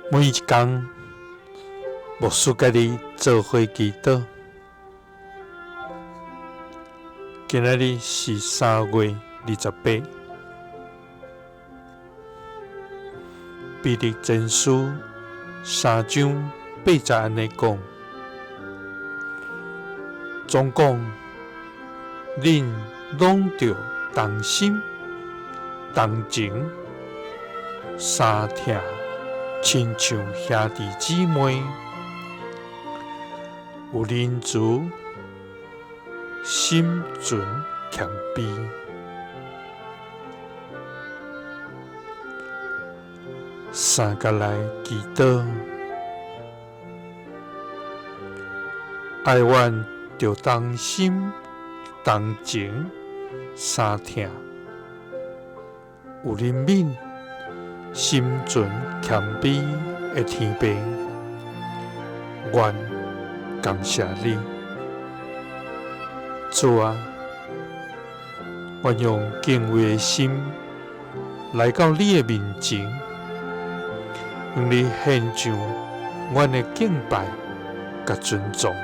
每一天，牧师甲你做伙祈祷。今仔日是3月28，彼得前书3章8节安尼讲：总讲，恁拢着同心、同情、相疼，亲像兄弟姊妹，有仁慈，心存谦卑。三甲来祈祷，爱阮着同心、同情、相疼，有怜悯，心存谦卑的天父，愿感谢你。主啊，愿用敬畏的心来到你的面前，向你献上阮的敬拜甲尊重。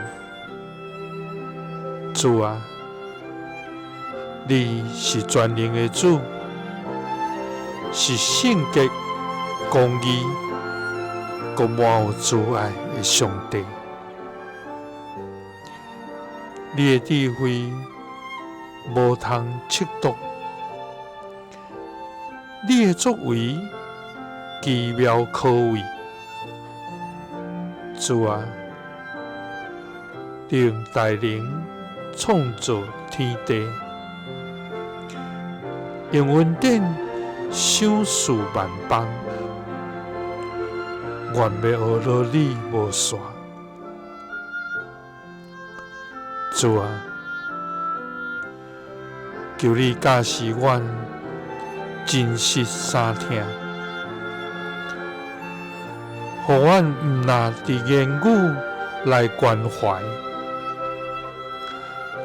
主啊，你是全能的主，是圣洁、公义、佮满有慈爱的上帝。你的智慧无通测度，你的作为奇妙可畏。主啊，你用大能创造天地，用恩典赏赐万邦，愿要学到你无煞。主啊，求你教示阮真实相疼，互阮毋那伫言语来关怀，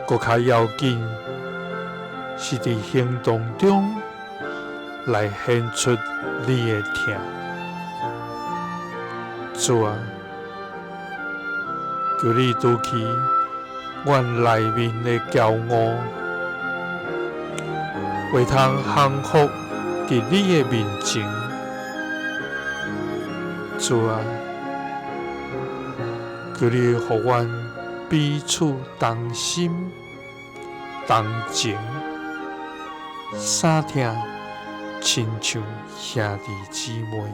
搁较要紧是伫行动中来显出你的疼。主啊，求你拄去阮内面的骄傲，会通降服伫你的面前。主啊，求你互阮彼此同心、同情、相疼，亲像兄弟姊妹，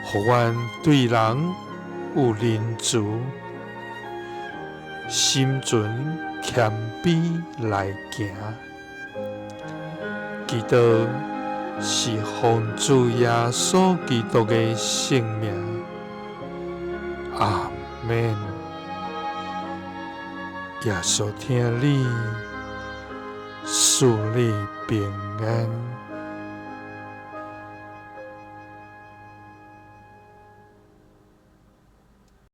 互阮对人有仁慈，心存谦卑来行。祈祷是奉主耶稣基督的圣名，阿们。耶稣听你，赐你平安。